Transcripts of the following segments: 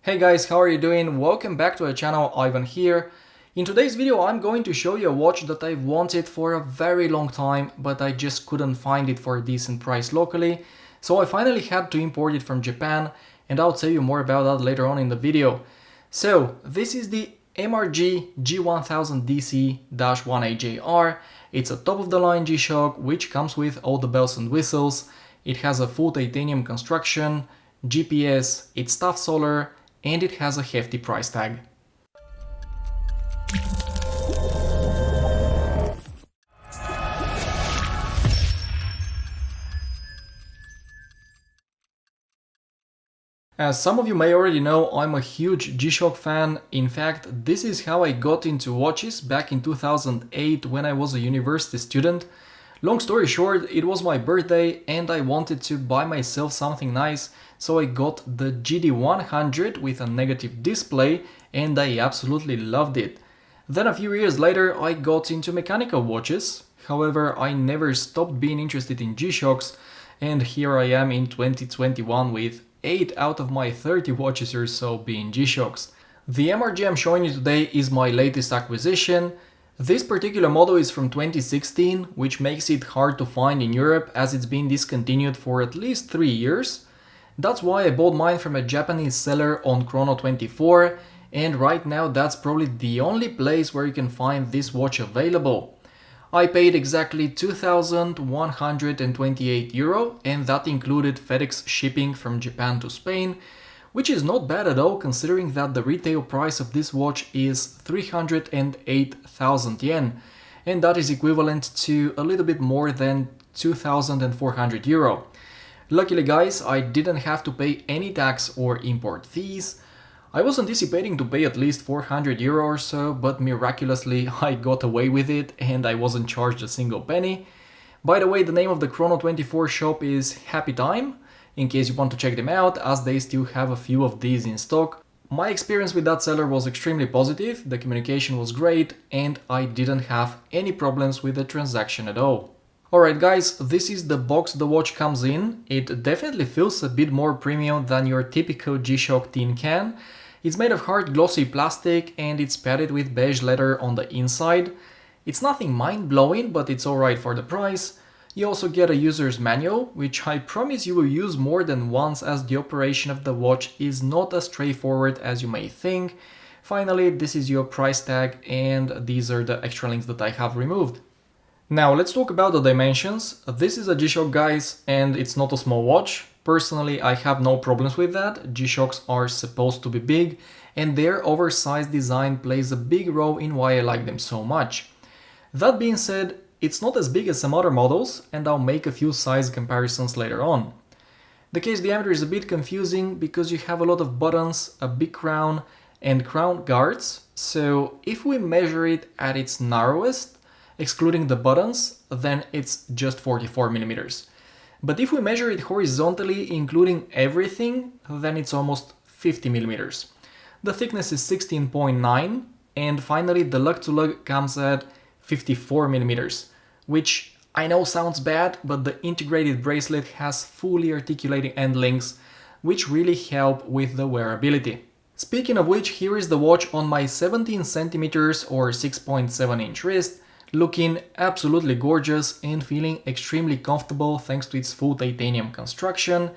Hey guys, how are you doing? Welcome back to our channel, Ivan here. In today's video I'm going to show you a watch that I've wanted for a very long time, but I just couldn't find it for a decent price locally. So I finally had to import it from Japan, and I'll tell you more about that later on in the video. So this is the MRG-G1000DC-1AJR. It's a top of the line G-Shock which comes with all the bells and whistles. It has a full titanium construction, GPS, it's tough solar, and it has a hefty price tag. As some of you may already know, I'm a huge G-Shock fan. In fact, this is how I got into watches back in 2008 when I was a university student. Long story short, it was my birthday and I wanted to buy myself something nice, so I got the GD100 with a negative display and I absolutely loved it. Then a few years later I got into mechanical watches. However, I never stopped being interested in G-Shocks, and here I am in 2021 with 8 out of my 30 watches or so being G-Shocks. The MRG I'm showing you today is my latest acquisition. This particular model is from 2016, which makes it hard to find in Europe as it's been discontinued for at least 3 years. That's why I bought mine from a Japanese seller on Chrono24, and right now that's probably the only place where you can find this watch available. I paid exactly 2,128 euro, and that included FedEx shipping from Japan to Spain, which is not bad at all considering that the retail price of this watch is 308,000 yen, and that is equivalent to a little bit more than 2,400 euro. Luckily guys, I didn't have to pay any tax or import fees. I was anticipating to pay at least 400 euro or so, but miraculously I got away with it and I wasn't charged a single penny. By the way, the name of the Chrono24 shop is Happy Time, in case you want to check them out, as they still have a few of these in stock. My experience with that seller was extremely positive, the communication was great, and I didn't have any problems with the transaction at all. Alright guys, this is the box the watch comes in. It definitely feels a bit more premium than your typical G-Shock tin can. It's made of hard glossy plastic and it's padded with beige leather on the inside. It's nothing mind-blowing, but it's alright for the price. You also get a user's manual, which I promise you will use more than once as the operation of the watch is not as straightforward as you may think. Finally, this is your price tag, and these are the extra links that I have removed. Now let's talk about the dimensions. This is a G-Shock guys, and it's not a small watch. Personally, I have no problems with that. G-Shocks are supposed to be big, and their oversized design plays a big role in why I like them so much. That being said, it's not as big as some other models, and I'll make a few size comparisons later on. The case diameter is a bit confusing because you have a lot of buttons, a big crown, and crown guards. So if we measure it at its narrowest, excluding the buttons, then it's just 44 millimeters. But if we measure it horizontally, including everything, then it's almost 50 millimeters. The thickness is 16.9, and finally the lug-to-lug comes at 54 millimeters, which I know sounds bad, but the integrated bracelet has fully articulating end links, which really help with the wearability. Speaking of which, here is the watch on my 17 centimeters or 6.7 inch wrist, looking absolutely gorgeous and feeling extremely comfortable thanks to its full titanium construction.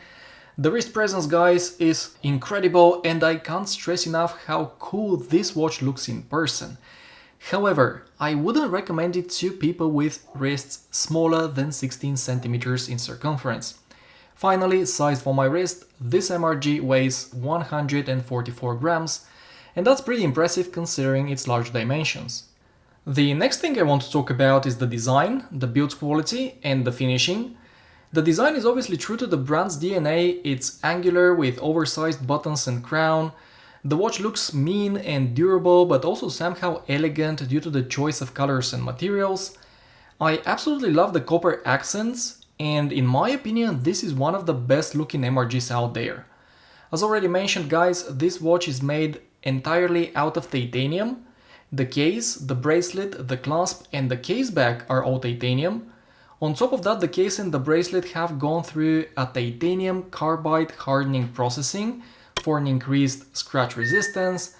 The wrist presence guys is incredible, and I can't stress enough how cool this watch looks in person. However, I wouldn't recommend it to people with wrists smaller than 16 centimeters in circumference. Finally, sized for my wrist, this MRG weighs 144 grams, and that's pretty impressive considering its large dimensions. The next thing I want to talk about is the design, the build quality, and the finishing. The design is obviously true to the brand's DNA. It's angular with oversized buttons and crown. The watch looks mean and durable, but also somehow elegant due to the choice of colors and materials. I absolutely love the copper accents, and in my opinion, this is one of the best looking MRGs out there. As already mentioned guys, this watch is made entirely out of titanium. The case, the bracelet, the clasp, and the case back are all titanium. On top of that, the case and the bracelet have gone through a titanium carbide hardening processing for an increased scratch resistance.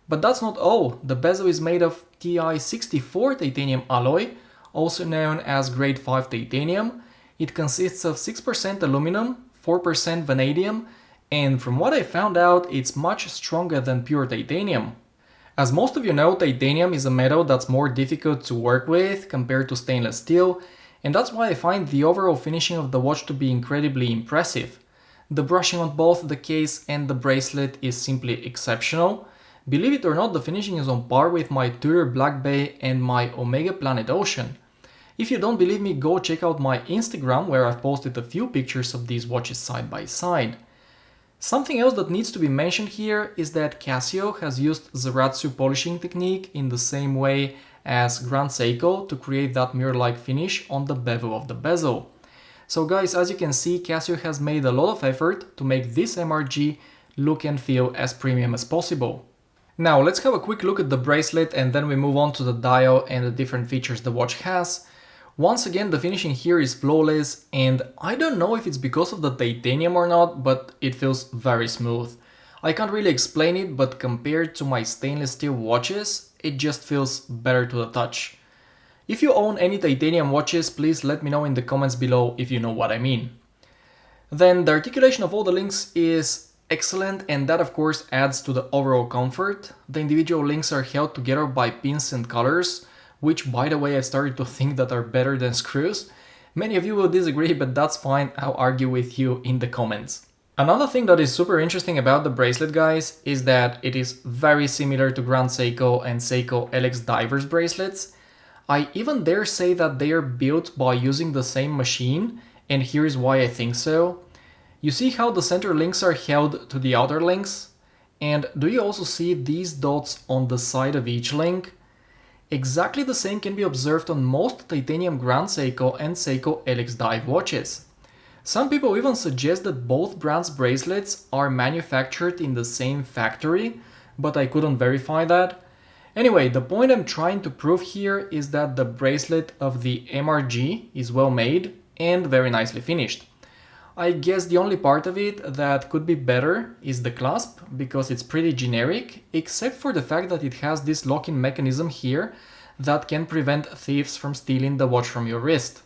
But that's not all. The bezel is made of Ti64 titanium alloy, also known as grade 5 titanium. It consists of 6% aluminum, 4% vanadium, and from what I found out, it's much stronger than pure titanium. As most of you know, titanium is a metal that's more difficult to work with compared to stainless steel, and that's why I find the overall finishing of the watch to be incredibly impressive. The brushing on both the case and the bracelet is simply exceptional. Believe it or not, the finishing is on par with my Tudor Black Bay and my Omega Planet Ocean. If you don't believe me, go check out my Instagram where I've posted a few pictures of these watches side by side. Something else that needs to be mentioned here is that Casio has used Zaratsu polishing technique in the same way as Grand Seiko to create that mirror-like finish on the bevel of the bezel. So guys, as you can see, Casio has made a lot of effort to make this MRG look and feel as premium as possible. Now let's have a quick look at the bracelet and then we move on to the dial and the different features the watch has. Once again, the finishing here is flawless, and I don't know if it's because of the titanium or not, but it feels very smooth. I can't really explain it, but compared to my stainless steel watches, it just feels better to the touch. If you own any titanium watches, please let me know in the comments below if you know what I mean. Then the articulation of all the links is excellent, and that of course adds to the overall comfort. The individual links are held together by pins and collars, which by the way I started to think that are better than screws. Many of you will disagree, but that's fine, I'll argue with you in the comments. Another thing that is super interesting about the bracelet, guys, is that it is very similar to Grand Seiko and Seiko LX Divers bracelets. I even dare say that they are built by using the same machine, and here's why I think so. You see how the center links are held to the outer links? And do you also see these dots on the side of each link? Exactly the same can be observed on most titanium Grand Seiko and Seiko LX Dive watches. Some people even suggest that both brands' bracelets are manufactured in the same factory, but I couldn't verify that. Anyway, the point I'm trying to prove here is that the bracelet of the MRG is well made and very nicely finished. I guess the only part of it that could be better is the clasp, because it's pretty generic, except for the fact that it has this lock-in mechanism here that can prevent thieves from stealing the watch from your wrist.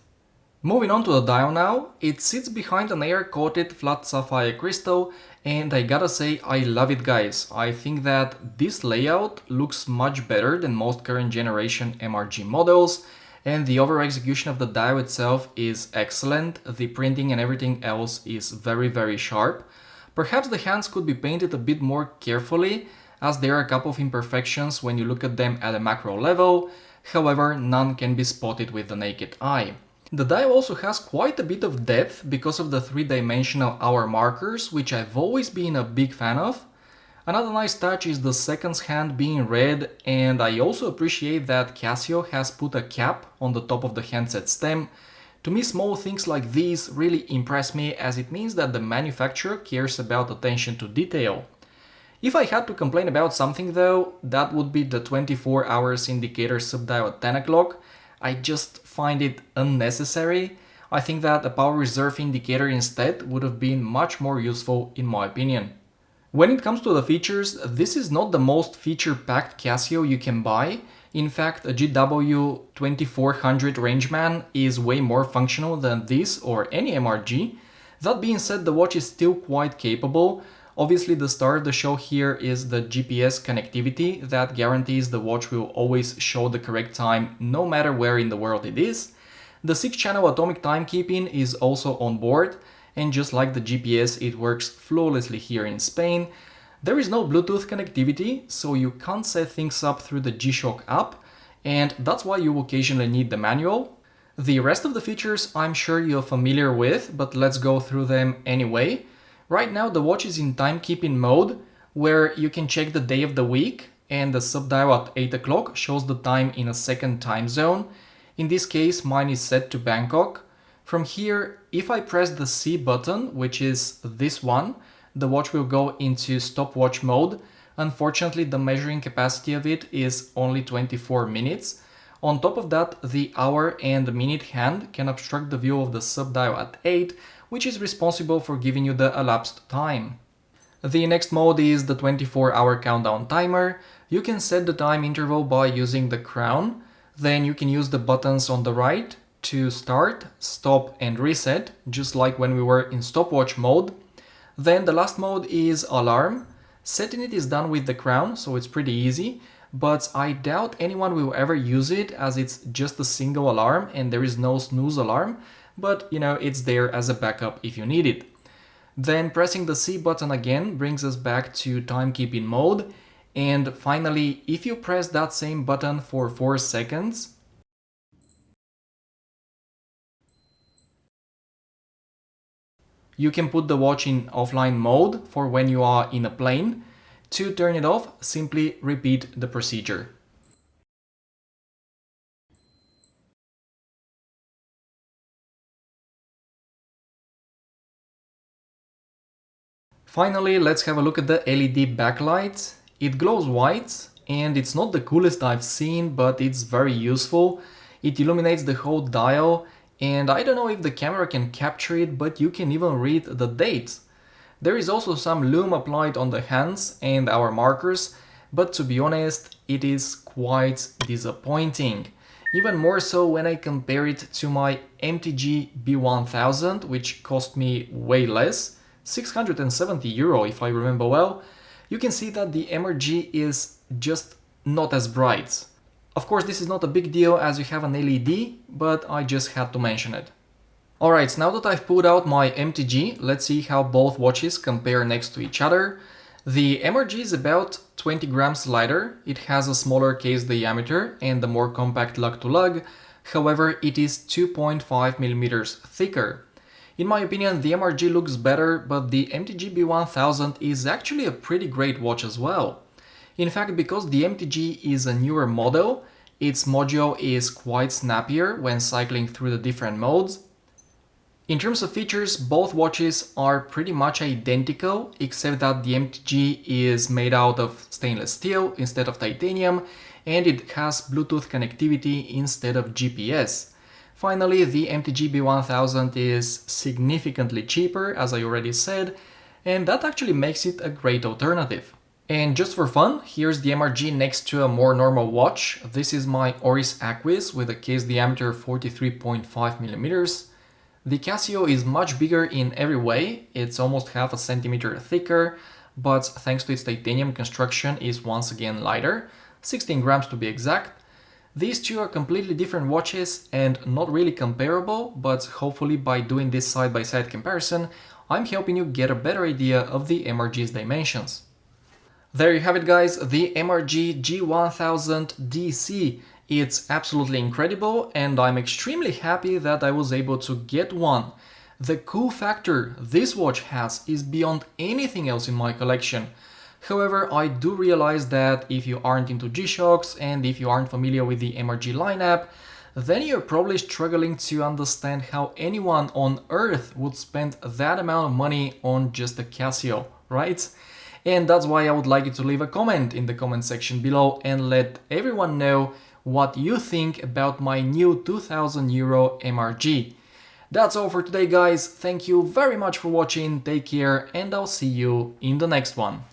Moving on to the dial now, it sits behind an air-coated flat sapphire crystal, and I gotta say I love it, guys. I think that this layout looks much better than most current generation MRG models, and the overall execution of the dial itself is excellent. The printing and everything else is very sharp. Perhaps the hands could be painted a bit more carefully, as there are a couple of imperfections when you look at them at a macro level. However, none can be spotted with the naked eye. The dial also has quite a bit of depth because of the 3-dimensional hour markers, which I've always been a big fan of. Another nice touch is the seconds hand being red, and I also appreciate that Casio has put a cap on the top of the handset stem. To me, small things like these really impress me, as it means that the manufacturer cares about attention to detail. If I had to complain about something though, that would be the 24 hours indicator subdial at 10 o'clock. I just find it unnecessary. I think that a power reserve indicator instead would have been much more useful in my opinion. When it comes to the features, this is not the most feature-packed Casio you can buy. In fact, a GW2400 Rangeman is way more functional than this or any MRG. That being said, the watch is still quite capable. Obviously, the star of the show here is the GPS connectivity that guarantees the watch will always show the correct time no matter where in the world it is. The 6-channel atomic timekeeping is also on board. And just like the GPS, it works flawlessly here in Spain. There is no Bluetooth connectivity, so you can't set things up through the G-Shock app, and that's why you occasionally need the manual. The rest of the features I'm sure you're familiar with, but let's go through them anyway. Right now the watch is in timekeeping mode, where you can check the day of the week, and the subdial at 8 o'clock shows the time in a second time zone. In this case, mine is set to Bangkok. From here, if I press the C button, which is this one, the watch will go into stopwatch mode. Unfortunately, the measuring capacity of it is only 24 minutes. On top of that, the hour and minute hand can obstruct the view of the subdial at 8, which is responsible for giving you the elapsed time. The next mode is the 24-hour countdown timer. You can set the time interval by using the crown. Then you can use the buttons on the right to start, stop and reset, just like when we were in stopwatch mode. Then the last mode is alarm. Setting it is done with the crown, so it's pretty easy, but I doubt anyone will ever use it as it's just a single alarm and there is no snooze alarm, but it's there as a backup if you need it. Then pressing the C button again brings us back to timekeeping mode. And finally, if you press that same button for 4 seconds, you can put the watch in offline mode for when you are in a plane. To turn it off, simply repeat the procedure. Finally, let's have a look at the LED backlight. It glows white and it's not the coolest I've seen, but it's very useful. It illuminates the whole dial, and I don't know if the camera can capture it, but you can even read the date. There is also some lume applied on the hands and our markers, but to be honest, it is quite disappointing. Even more so when I compare it to my MTG B1000, which cost me way less. 670 euro if I remember well. You can see that the MRG is just not as bright. Of course, this is not a big deal as you have an LED, but I just had to mention it. Alright, now that I've pulled out my MTG, let's see how both watches compare next to each other. The MRG is about 20 grams lighter, it has a smaller case diameter and a more compact lug-to-lug, however it is 2.5 millimeters thicker. In my opinion, the MRG looks better, but the MTG B1000 is actually a pretty great watch as well. In fact, because the MTG is a newer model, its mojo is quite snappier when cycling through the different modes. In terms of features, both watches are pretty much identical, except that the MTG is made out of stainless steel instead of titanium, and it has Bluetooth connectivity instead of GPS. Finally, the MTG B1000 is significantly cheaper, as I already said, and that actually makes it a great alternative. And just for fun, here's the MRG next to a more normal watch. This is my Oris Aquis with a case diameter of 43.5 millimeters. The Casio is much bigger in every way, it's almost half a centimeter thicker, but thanks to its titanium construction is once again lighter, 16 grams to be exact. These two are completely different watches and not really comparable, but hopefully by doing this side-by-side comparison, I'm helping you get a better idea of the MRG's dimensions. There you have it guys, the MRG G1000DC. It's absolutely incredible and I'm extremely happy that I was able to get one. The cool factor this watch has is beyond anything else in my collection. However, I do realize that if you aren't into G-Shocks and if you aren't familiar with the MRG lineup, then you're probably struggling to understand how anyone on Earth would spend that amount of money on just a Casio, right? And that's why I would like you to leave a comment in the comment section below and let everyone know what you think about my new 2000 euro MRG. That's all for today guys, thank you very much for watching, take care and I'll see you in the next one.